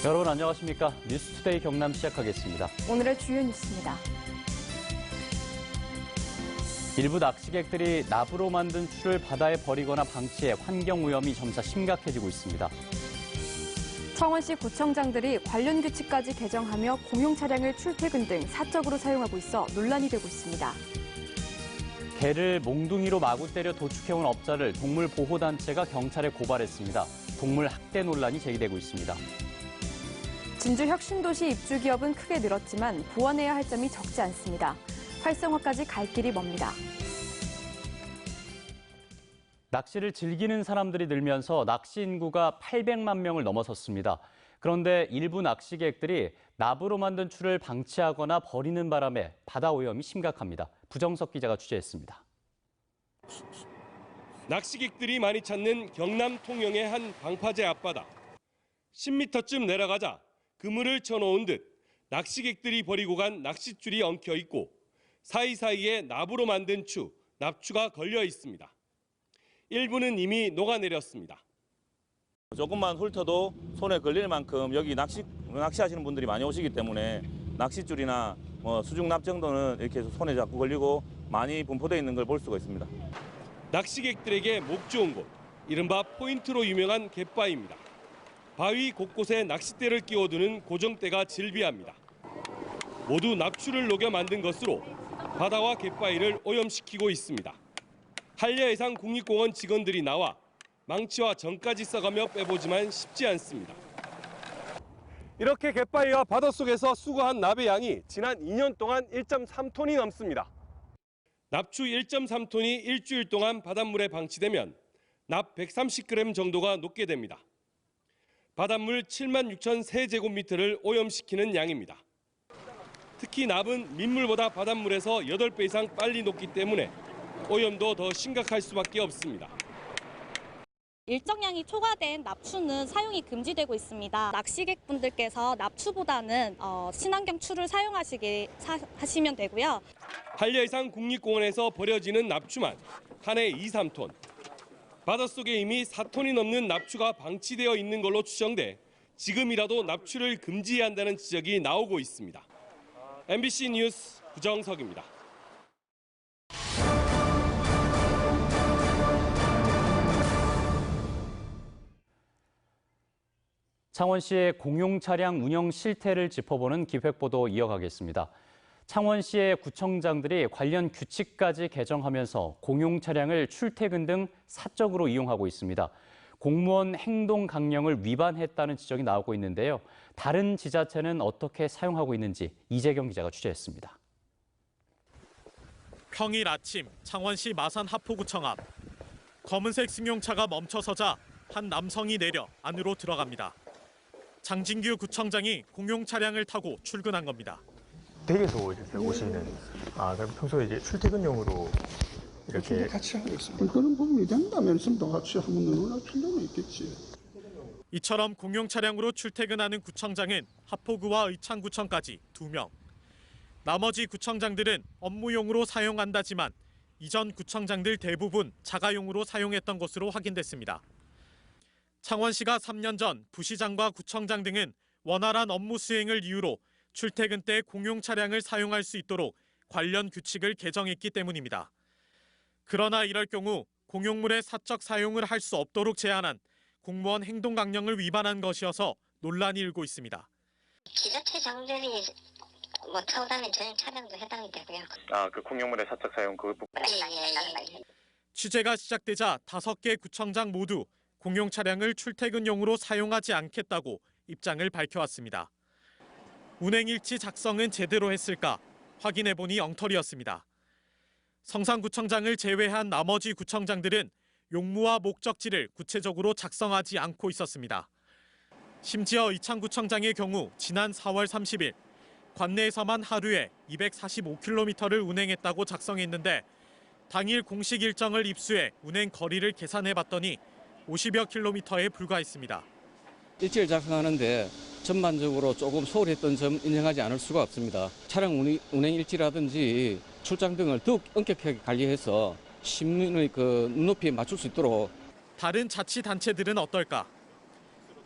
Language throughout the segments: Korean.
여러분 안녕하십니까? 뉴스투데이 경남 시작하겠습니다. 오늘의 주요 뉴스입니다. 일부 낚시객들이 납으로 만든 추를 바다에 버리거나 방치해 환경오염이 점차 심각해지고 있습니다. 창원시 구청장들이 관련 규칙까지 개정하며 공용 차량을 출퇴근 등 사적으로 사용하고 있어 논란이 되고 있습니다. 개를 몽둥이로 마구 때려 도축해온 업자를 동물보호단체가 경찰에 고발했습니다. 동물 학대 논란이 제기되고 있습니다. 진주 혁신도시 입주 기업은 크게 늘었지만 보완해야 할 점이 적지 않습니다. 활성화까지 갈 길이 멉니다. 낚시를 즐기는 사람들이 늘면서 낚시 인구가 800만 명을 넘어섰습니다. 그런데 일부 낚시객들이 납으로 만든 추를 방치하거나 버리는 바람에 바다 오염이 심각합니다. 부정석 기자가 취재했습니다. 낚시객들이 많이 찾는 경남 통영의 한 방파제 앞바다. 10m쯤 내려가자 그물을 쳐놓은 듯 낚시객들이 버리고 간 낚싯줄이 엉켜 있고 사이사이에 납으로 만든 추, 납추가 걸려 있습니다. 일부는 이미 녹아내렸습니다. 조금만 훑어도 손에 걸릴 만큼 여기 낚시하시는 분들이 많이 오시기 때문에 낚싯줄이나 수중납 정도는 이렇게 손에 자꾸 걸리고 많이 분포되어 있는 걸 볼 수가 있습니다. 낚시객들에게 목 좋은 곳, 이른바 포인트로 유명한 갯바위입니다. 바위 곳곳에 낚싯대를 끼워두는 고정대가 질비합니다. 모두 납추를 녹여 만든 것으로 바다와 갯바위를 오염시키고 있습니다. 한려해상 국립공원 직원들이 나와 망치와 정까지 써가며 빼보지만 쉽지 않습니다. 이렇게 갯바위와 바닷속에서 수거한 납의 양이 지난 2년 동안 1.3톤이 넘습니다. 납추 1.3톤이 일주일 동안 바닷물에 방치되면 납 130g 정도가 녹게 됩니다. 바닷물 76,000 세제곱미터를 오염시키는 양입니다. 특히 납은 민물보다 바닷물에서 8배 이상 빨리 녹기 때문에 오염도 더 심각할 수밖에 없습니다. 일정량이 초과된 납추는 사용이 금지되고 있습니다. 낚시객분들께서 납추보다는 친환경 추를 사용하시면 되고요. 한려해상 국립공원에서 버려지는 납추만 한 해 2~3톤. 바닷속에 이미 4톤이 넘는 납추가 방치되어 있는 걸로 추정돼 지금이라도 납추를 금지해야 한다는 지적이 나오고 있습니다. MBC 뉴스 부정석입니다. 창원시의 공용 차량 운영 실태를 짚어보는 기획보도 이어가겠습니다. 창원시의 구청장들이 관련 규칙까지 개정하면서 공용 차량을 출퇴근 등 사적으로 이용하고 있습니다. 공무원 행동 강령을 위반했다는 지적이 나오고 있는데요. 다른 지자체는 어떻게 사용하고 있는지 이재경 기자가 취재했습니다. 평일 아침 창원시 마산 하포구청 앞. 검은색 승용차가 멈춰서자 한 남성이 내려 안으로 들어갑니다. 장진규 구청장이 공용 차량을 타고 출근한 겁니다. 댁에서 오시는, 그럼 평소에 이제 출퇴근용으로 이렇게 같이 하고 있습니다. 그런 부분이 된다면 좀 같이 하면 얼마나 필요는 있겠지. 이처럼 공용 차량으로 출퇴근하는 구청장은 하포구와 의창구청까지 2명. 나머지 구청장들은 업무용으로 사용한다지만 이전 구청장들 대부분 자가용으로 사용했던 것으로 확인됐습니다. 창원시가 3년 전 부시장과 구청장 등은 원활한 업무 수행을 이유로 출퇴근 때 공용 차량을 사용할 수 있도록 관련 규칙을 개정했기 때문입니다. 그러나 이럴 경우 공용물의 사적 사용을 할 수 없도록 제한한 공무원 행동 강령을 위반한 것이어서 논란이 일고 있습니다. 지자체장들이 타고 다니는 전용 차량도 해당이 되고요. 그 공용물의 사적 사용 그 부분. 취재가 시작되자 5개 구청장 모두 공용 차량을 출퇴근용으로 사용하지 않겠다고 입장을 밝혀왔습니다. 운행일지 작성은 제대로 했을까 확인해보니 엉터리였습니다. 성산구청장을 제외한 나머지 구청장들은 용무와 목적지를 구체적으로 작성하지 않고 있었습니다. 심지어 의창구청장의 경우 지난 4월 30일 관내에서만 하루에 245km를 운행했다고 작성했는데 당일 공식 일정을 입수해 운행 거리를 계산해봤더니 50여 킬로미터에 불과했습니다. 일지를 작성하는데 전반적으로 조금 소홀했던 점 인정하지 않을 수가 없습니다. 차량 운행 일지라든지 출장 등을 더욱 엄격하게 관리해서 시민의 눈높이에 맞출 수 있도록. 다른 자치단체들은 어떨까?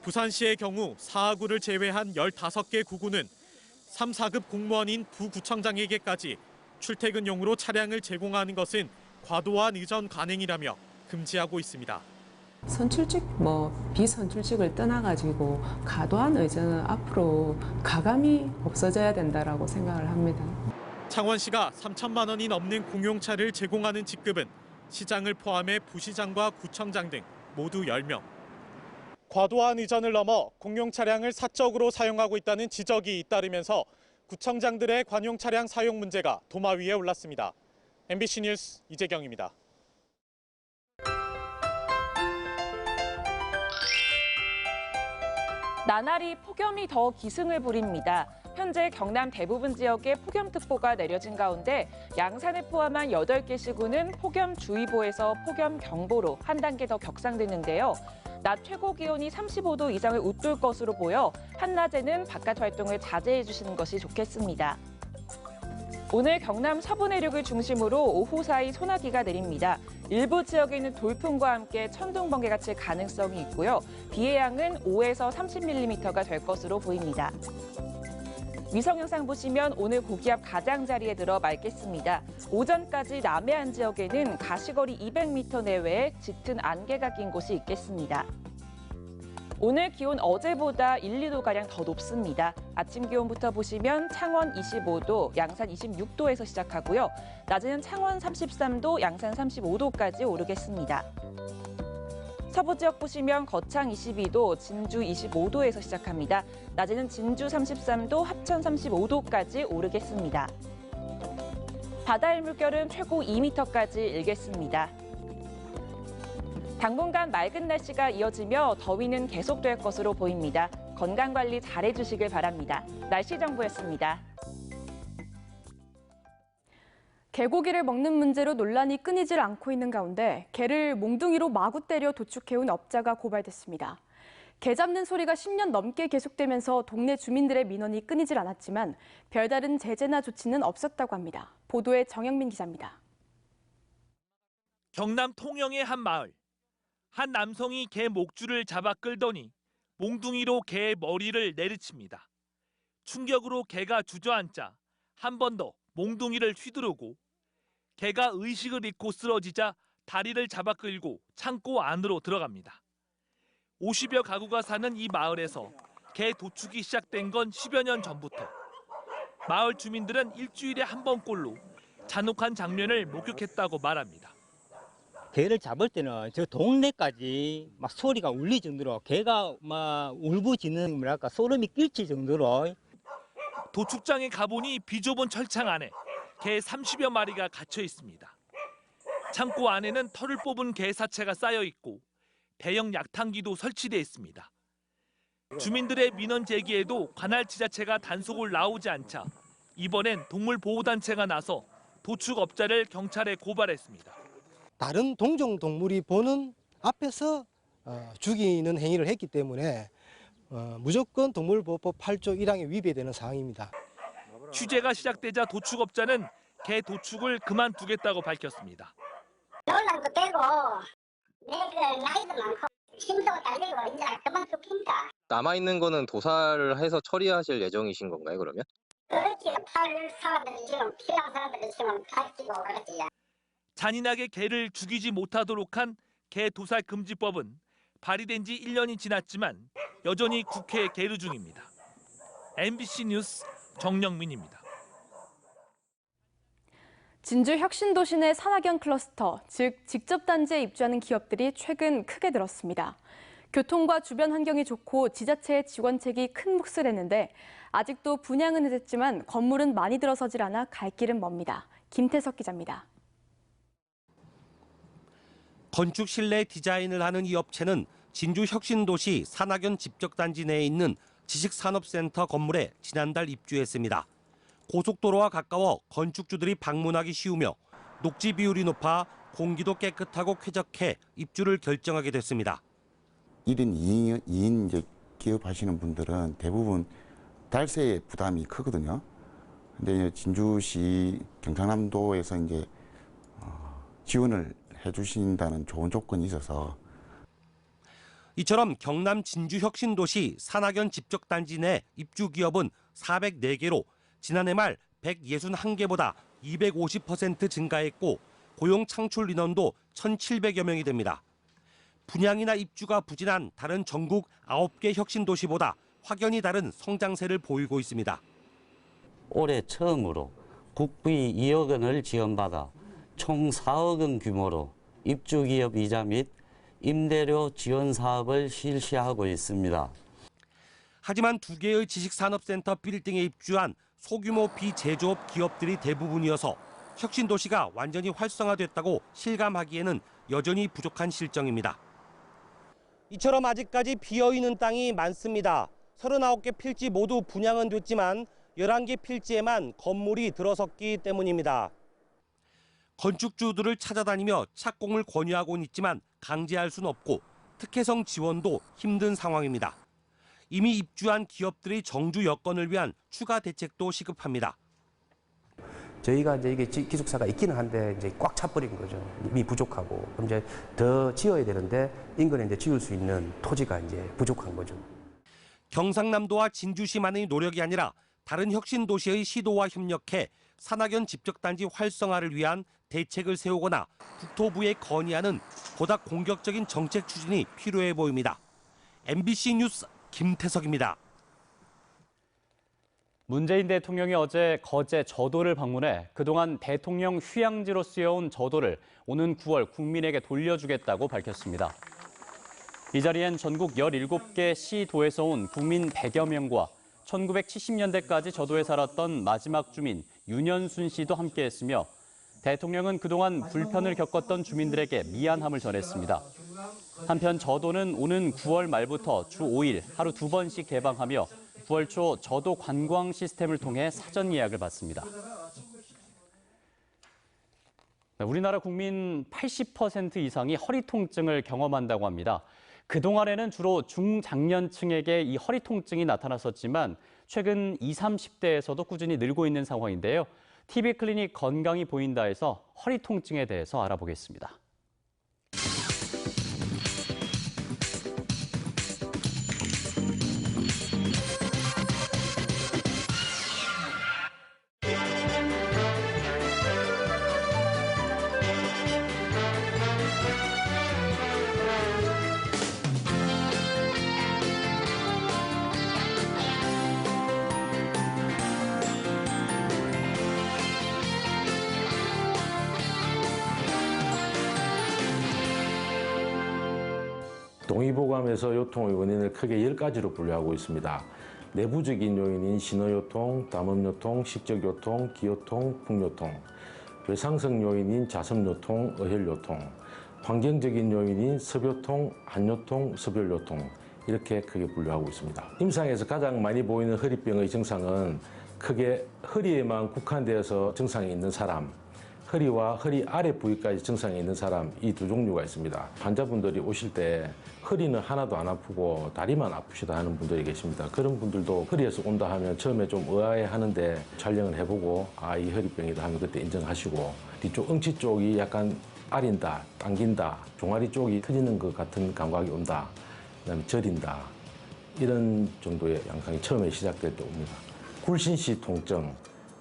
부산시의 경우 4하구를 제외한 15개 구구는 3, 4급 공무원인 부구청장에게까지 출퇴근용으로 차량을 제공하는 것은 과도한 의전 관행이라며 금지하고 있습니다. 선출직, 비선출직을 떠나가지고 과도한 의전은 앞으로 가감이 없어져야 된다라고 생각을 합니다. 창원시가 3천만 원이 넘는 공용차를 제공하는 직급은 시장을 포함해 부시장과 구청장 등 모두 10명. 과도한 의전을 넘어 공용 차량을 사적으로 사용하고 있다는 지적이 잇따르면서 구청장들의 관용 차량 사용 문제가 도마 위에 올랐습니다. MBC 뉴스 이재경입니다. 나날이 폭염이 더 기승을 부립니다. 현재 경남 대부분 지역에 폭염특보가 내려진 가운데 양산을 포함한 8개 시군은 폭염주의보에서 폭염경보로 한 단계 더 격상됐는데요. 낮 최고 기온이 35도 이상을 웃돌 것으로 보여 한낮에는 바깥 활동을 자제해 주시는 것이 좋겠습니다. 오늘 경남 서부 내륙을 중심으로 오후 사이 소나기가 내립니다. 일부 지역에는 돌풍과 함께 천둥 번개가 칠 가능성이 있고요. 비의 양은 5에서 30mm가 될 것으로 보입니다. 위성 영상 보시면 오늘 고기압 가장자리에 들어 맑겠습니다. 오전까지 남해안 지역에는 가시거리 200m 내외에 짙은 안개가 낀 곳이 있겠습니다. 오늘 기온 어제보다 1, 2도가량 더 높습니다. 아침 기온부터 보시면 창원 25도, 양산 26도에서 시작하고요. 낮에는 창원 33도, 양산 35도까지 오르겠습니다. 서부 지역 보시면 거창 22도, 진주 25도에서 시작합니다. 낮에는 진주 33도, 합천 35도까지 오르겠습니다. 바다의 물결은 최고 2m까지 일겠습니다. 당분간 맑은 날씨가 이어지며 더위는 계속될 것으로 보입니다. 건강관리 잘해주시길 바랍니다. 날씨 정보였습니다. 개고기를 먹는 문제로 논란이 끊이질 않고 있는 가운데 개를 몽둥이로 마구 때려 도축해온 업자가 고발됐습니다. 개 잡는 소리가 10년 넘게 계속되면서 동네 주민들의 민원이 끊이질 않았지만 별다른 제재나 조치는 없었다고 합니다. 보도에 정영민 기자입니다. 경남 통영의 한 마을. 한 남성이 개 목줄을 잡아 끌더니 몽둥이로 개의 머리를 내리칩니다. 충격으로 개가 주저앉자 한 번 더 몽둥이를 휘두르고 개가 의식을 잃고 쓰러지자 다리를 잡아 끌고 창고 안으로 들어갑니다. 50여 가구가 사는 이 마을에서 개 도축이 시작된 건 10여 년 전부터. 마을 주민들은 일주일에 한 번꼴로 잔혹한 장면을 목격했다고 말합니다. 개를 잡을 때는 저 동네까지 막 소리가 울릴 정도로 개가 막 울부짖는 소름이 끼칠 정도로. 도축장에 가보니 비좁은 철창 안에 개 30여 마리가 갇혀 있습니다. 창고 안에는 털을 뽑은 개 사체가 쌓여 있고 대형 약탕기도 설치돼 있습니다. 주민들의 민원 제기에도 관할 지자체가 단속을 나오지 않자 이번엔 동물보호단체가 나서 도축업자를 경찰에 고발했습니다. 다른 동종 동물이 보는 앞에서 죽이는 행위를 했기 때문에 무조건 동물보호법 8조 1항에 위배되는 사항입니다. 취재가 시작되자 도축업자는 개 도축을 그만두겠다고 밝혔습니다. 놀랑도 되고 내가 나이도 많고 힘도 달리고 이제 그만두니까. 남아있는 거는 도살을 해서 처리하실 예정이신 건가요, 그러면? 그렇지. 팔 사람들이 지금 필요한 사람들이 지금 가르치고 그렇지. 잔인하게 개를 죽이지 못하도록 한 개 도살 금지법은 발의된 지 1년이 지났지만 여전히 국회에 계류 중입니다. MBC 뉴스 정영민입니다. 진주 혁신도시 내 산학연 클러스터, 즉 직접 단지에 입주하는 기업들이 최근 크게 늘었습니다. 교통과 주변 환경이 좋고 지자체의 지원책이 큰 몫을 했는데 아직도 분양은 됐지만 건물은 많이 들어서질 않아 갈 길은 멉니다. 김태석 기자입니다. 건축 실내 디자인을 하는 이 업체는 진주 혁신도시 산학연 집적단지 내에 있는 지식산업센터 건물에 지난달 입주했습니다. 고속도로와 가까워 건축주들이 방문하기 쉬우며 녹지 비율이 높아 공기도 깨끗하고 쾌적해 입주를 결정하게 됐습니다. 1인 2인 이제 기업하시는 분들은 대부분 달세 부담이 크거든요. 근데 진주시 경상남도에서 이제 지원을 해주신다는 좋은 조건이 있어서. 이처럼 경남 진주 혁신도시 산학연 집적단지 내 입주 기업은 404개로 지난해 말 161개보다 250% 증가했고 고용 창출 인원도 1,700여 명이 됩니다. 분양이나 입주가 부진한 다른 전국 9개 혁신도시보다 확연히 다른 성장세를 보이고 있습니다. 올해 처음으로 국비 2억 원을 지원받아 총 4억 원 규모로 입주기업 이자 및 임대료 지원 사업을 실시하고 있습니다. 하지만 2개의 지식산업센터 빌딩에 입주한 소규모 비제조업 기업들이 대부분이어서 혁신도시가 완전히 활성화됐다고 실감하기에는 여전히 부족한 실정입니다. 이처럼 아직까지 비어있는 땅이 많습니다. 39개 필지 모두 분양은 됐지만 11개 필지에만 건물이 들어섰기 때문입니다. 건축주들을 찾아다니며 착공을 권유하고는 있지만 강제할 수는 없고 특혜성 지원도 힘든 상황입니다. 이미 입주한 기업들의 정주 여건을 위한 추가 대책도 시급합니다. 저희가 이제 이게 기숙사가 있기는 한데 이제 꽉 차버린 거죠. 이미 부족하고 그럼 이제 더 지어야 되는데 인근에 이제 지을 수 있는 토지가 이제 부족한 거죠. 경상남도와 진주시만의 노력이 아니라 다른 혁신 도시의 시도와 협력해 산학연 집적단지 활성화를 위한 대책을 세우거나 국토부에 건의하는 보다 공격적인 정책 추진이 필요해 보입니다. MBC 뉴스 김태석입니다. 문재인 대통령이 어제 거제 저도를 방문해 그동안 대통령 휴양지로 쓰여온 저도를 오는 9월 국민에게 돌려주겠다고 밝혔습니다. 이 자리엔 전국 17개 시, 도에서 온 국민 100여 명과 1970년대까지 저도에 살았던 마지막 주민 윤현순 씨도 함께했으며 대통령은 그동안 불편을 겪었던 주민들에게 미안함을 전했습니다. 한편 저도는 오는 9월 말부터 주 5일 하루 2번씩 개방하며 9월 초 저도 관광 시스템을 통해 사전 예약을 받습니다. 우리나라 국민 80% 이상이 허리 통증을 경험한다고 합니다. 그동안에는 주로 중장년층에게 이 허리 통증이 나타났었지만 최근 20, 30대에서도 꾸준히 늘고 있는 상황인데요. TV클리닉 건강이 보인다에서 허리 통증에 대해서 알아보겠습니다. 동의보감에서 요통의 원인을 크게 10가지로 분류하고 있습니다. 내부적인 요인인 신호요통, 담음요통, 식적요통, 기요통, 풍요통, 외상성 요인인 자섬요통, 어혈요통, 환경적인 요인인 섭요통, 한요통, 섭혈요통 이렇게 크게 분류하고 있습니다. 임상에서 가장 많이 보이는 허리병의 증상은 크게 허리에만 국한되어서 증상이 있는 사람, 허리와 허리 아래 부위까지 증상이 있는 사람 이 두 종류가 있습니다. 환자분들이 오실 때 허리는 하나도 안 아프고 다리만 아프시다 하는 분들이 계십니다. 그런 분들도 허리에서 온다 하면 처음에 좀 의아해 하는데 촬영을 해보고 이 허리병이다 하면 그때 인정하시고 뒤쪽 엉치 쪽이 약간 아린다, 당긴다, 종아리 쪽이 터지는 것 같은 감각이 온다, 그다음에 저린다 이런 정도의 양상이 처음에 시작될 때 옵니다. 굴신시 통증,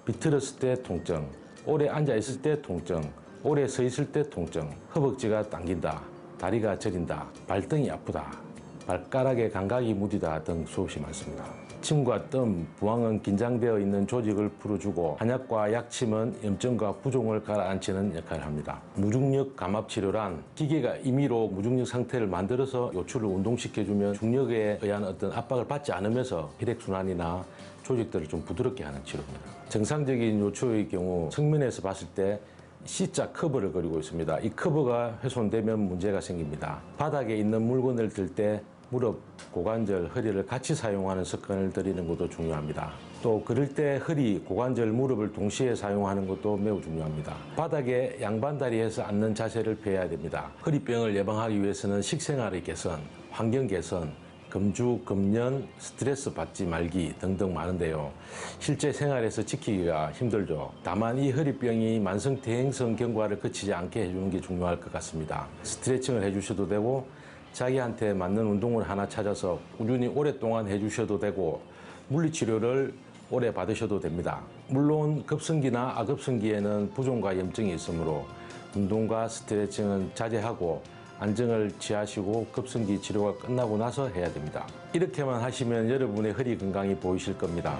비틀었을 때 통증, 오래 앉아있을 때 통증, 오래 서 있을 때 통증, 허벅지가 당긴다, 다리가 저린다, 발등이 아프다, 발가락에 감각이 무디다 등 수없이 많습니다. 침과 뜸, 부항은 긴장되어 있는 조직을 풀어주고 한약과 약침은 염증과 부종을 가라앉히는 역할을 합니다. 무중력 감압 치료란 기계가 임의로 무중력 상태를 만들어서 요추를 운동시켜주면 중력에 의한 어떤 압박을 받지 않으면서 혈액순환이나 조직들을 좀 부드럽게 하는 치료입니다. 정상적인 요추의 경우 측면에서 봤을 때 C자 커버를 그리고 있습니다. 이 커버가 훼손되면 문제가 생깁니다. 바닥에 있는 물건을 들 때 무릎, 고관절, 허리를 같이 사용하는 습관을 들이는 것도 중요합니다. 또 그럴 때 허리, 고관절, 무릎을 동시에 사용하는 것도 매우 중요합니다. 바닥에 양반다리에서 앉는 자세를 피해야 됩니다. 허리병을 예방하기 위해서는 식생활의 개선, 환경 개선, 금주, 금연, 스트레스 받지 말기 등등 많은데요. 실제 생활에서 지키기가 힘들죠. 다만 이 허리병이 만성 대행성 경과를 거치지 않게 해주는 게 중요할 것 같습니다. 스트레칭을 해주셔도 되고 자기한테 맞는 운동을 하나 찾아서 꾸준히 오랫동안 해주셔도 되고 물리치료를 오래 받으셔도 됩니다. 물론 급성기나 아급성기에는 부종과 염증이 있으므로 운동과 스트레칭은 자제하고 안정을 취하시고 급성기 치료가 끝나고 나서 해야 됩니다. 이렇게만 하시면 여러분의 허리 건강이 보이실 겁니다.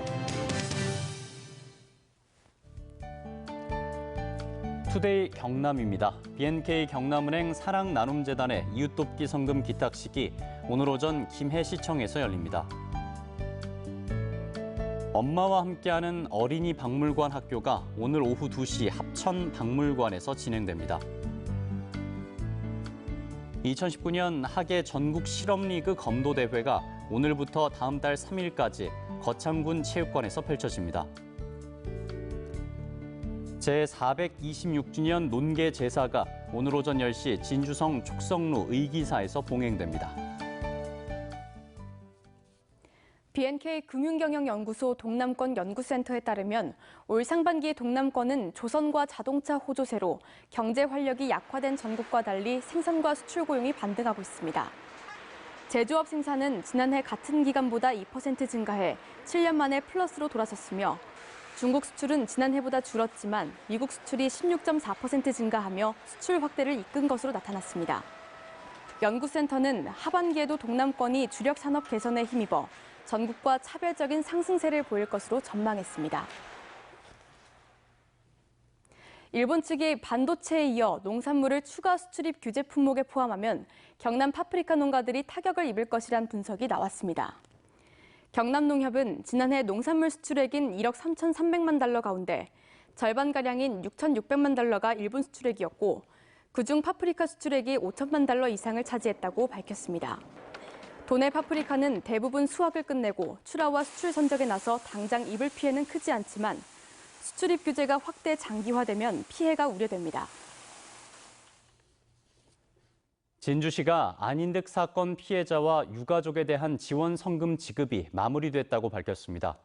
투데이 경남입니다. BNK 경남은행 사랑나눔재단의 이웃돕기 성금 기탁식이 오늘 오전 김해시청에서 열립니다. 엄마와 함께하는 어린이 박물관 학교가 오늘 오후 2시 합천박물관에서 진행됩니다. 2019년 하계 전국 실업리그 검도대회가 오늘부터 다음 달 3일까지 거창군 체육관에서 펼쳐집니다. 제426주년 논계 제사가 오늘 오전 10시 진주성 촉성루 의기사에서 봉행됩니다. BNK 금융경영연구소 동남권 연구센터에 따르면 올 상반기 동남권은 조선과 자동차 호조세로 경제 활력이 약화된 전국과 달리 생산과 수출 고용이 반등하고 있습니다. 제조업 생산은 지난해 같은 기간보다 2% 증가해 7년 만에 플러스로 돌아섰으며 중국 수출은 지난해보다 줄었지만 미국 수출이 16.4% 증가하며 수출 확대를 이끈 것으로 나타났습니다. 연구센터는 하반기에도 동남권이 주력 산업 개선에 힘입어 전국과 차별적인 상승세를 보일 것으로 전망했습니다. 일본 측이 반도체에 이어 농산물을 추가 수출입 규제 품목에 포함하면 경남 파프리카 농가들이 타격을 입을 것이란 분석이 나왔습니다. 경남농협은 지난해 농산물 수출액인 1억 3,300만 달러 가운데 절반가량인 6,600만 달러가 일본 수출액이었고 그중 파프리카 수출액이 5천만 달러 이상을 차지했다고 밝혔습니다. 도내 파프리카는 대부분 수확을 끝내고 출하와 수출 선적에 나서 당장 입을 피해는 크지 않지만 수출입 규제가 확대 장기화되면 피해가 우려됩니다. 진주시가 안인득 사건 피해자와 유가족에 대한 지원 성금 지급이 마무리됐다고 밝혔습니다.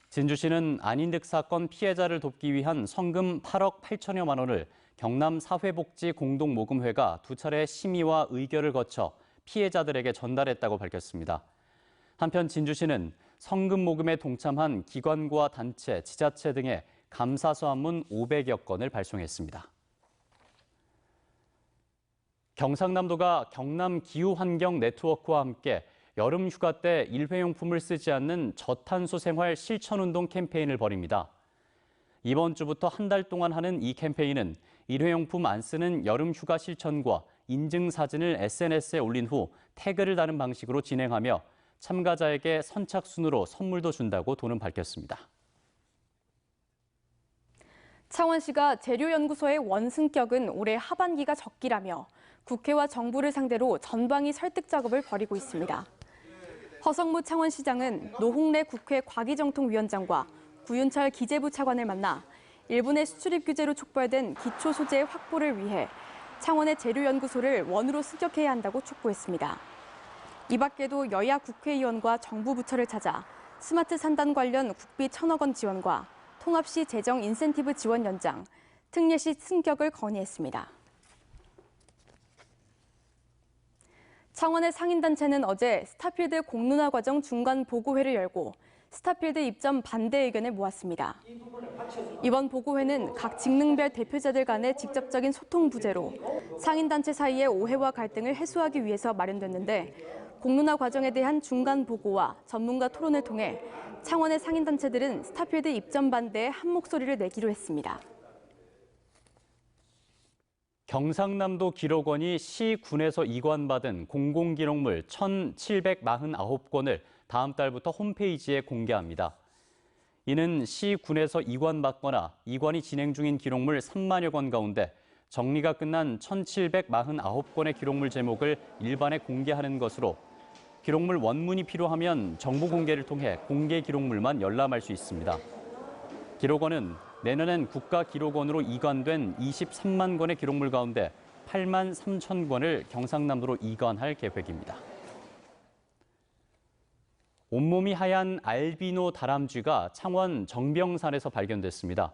진주시는 안인득 사건 피해자를 돕기 위한 성금 8억 8천여만 원을 경남 사회복지공동모금회가 두 차례 심의와 의결을 거쳐 피해자들에게 전달했다고 밝혔습니다. 한편 진주시는 성금 모금에 동참한 기관과 단체, 지자체 등에 감사 서한문 500여 건을 발송했습니다. 경상남도가 경남 기후환경 네트워크와 함께 여름 휴가 때 일회용품을 쓰지 않는 저탄소 생활 실천운동 캠페인을 벌입니다. 이번 주부터 한 달 동안 하는 이 캠페인은 일회용품 안 쓰는 여름 휴가 실천과 인증사진을 SNS에 올린 후 태그를 다는 방식으로 진행하며 참가자에게 선착순으로 선물도 준다고 도는 밝혔습니다. 창원시가 재료연구소의 원승격은 올해 하반기가 적기라며 국회와 정부를 상대로 전방위 설득 작업을 벌이고 있습니다. 허성무 창원시장은 노홍래 국회 과기정통위원장과 구윤철 기재부 차관을 만나 일본의 수출입 규제로 촉발된 기초 소재 확보를 위해 창원의 재료연구소를 원으로 승격해야 한다고 촉구했습니다. 이 밖에도 여야 국회의원과 정부 부처를 찾아 스마트 산단 관련 국비 1,000억 원 지원과 통합시 재정 인센티브 지원 연장, 특례시 승격을 건의했습니다. 창원의 상인단체는 어제 스타필드 공론화 과정 중간 보고회를 열고 스타필드 입점 반대 의견을 모았습니다. 이번 보고회는 각 직능별 대표자들 간의 직접적인 소통 부재로 상인단체 사이의 오해와 갈등을 해소하기 위해서 마련됐는데 공론화 과정에 대한 중간 보고와 전문가 토론을 통해 창원의 상인단체들은 스타필드 입점 반대에 한 목소리를 내기로 했습니다. 경상남도 기록원이 시, 군에서 이관받은 공공기록물 1,749건을 다음 달부터 홈페이지에 공개합니다. 이는 시, 군에서 이관받거나 이관이 진행 중인 기록물 3만여 건 가운데 정리가 끝난 1,749건의 기록물 제목을 일반에 공개하는 것으로 기록물 원문이 필요하면 정보 공개를 통해 공개 기록물만 열람할 수 있습니다. 기록원은 내년엔 국가기록원으로 이관된 23만 건의 기록물 가운데 8만 3천 건을 경상남도로 이관할 계획입니다. 온몸이 하얀 알비노 다람쥐가 창원 정병산에서 발견됐습니다.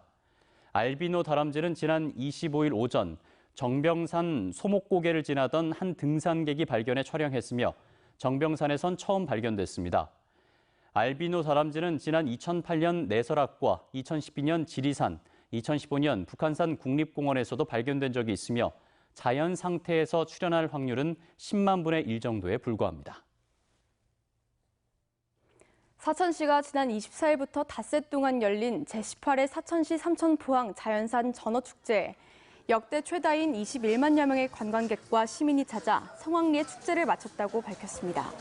알비노 다람쥐는 지난 25일 오전 정병산 소목고개를 지나던 한 등산객이 발견해 촬영했으며 정병산에선 처음 발견됐습니다. 알비노 다람쥐는 지난 2008년 내설악과 2012년 지리산, 2015년 북한산 국립공원에서도 발견된 적이 있으며 자연 상태에서 출현할 확률은 10만 분의 1 정도에 불과합니다. 사천시가 지난 24일부터 닷새 동안 열린 제18회 사천시 삼천포항 자연산 전어축제에 역대 최다인 21만여 명의 관광객과 시민이 찾아 성황리에 축제를 마쳤다고 밝혔습니다.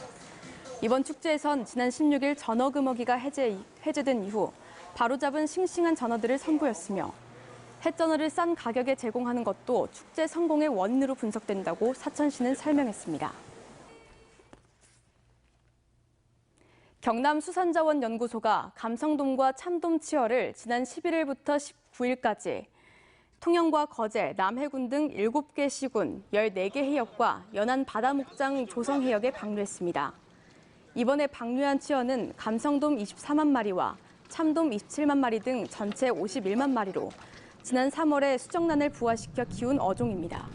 이번 축제에선 지난 16일 전어금어기가 해제된 이후 바로잡은 싱싱한 전어들을 선보였으며 햇전어를 싼 가격에 제공하는 것도 축제 성공의 원인으로 분석된다고 사천시는 설명했습니다. 경남수산자원연구소가 감성돔과 참돔 치어를 지난 11일부터 19일까지 통영과 거제, 남해군 등 7개 시군, 14개 해역과 연안 바다목장 조성해역에 방류했습니다. 이번에 방류한 치어는 감성돔 24만 마리와 참돔 27만 마리 등 전체 51만 마리로 지난 3월에 수정란을 부화시켜 키운 어종입니다.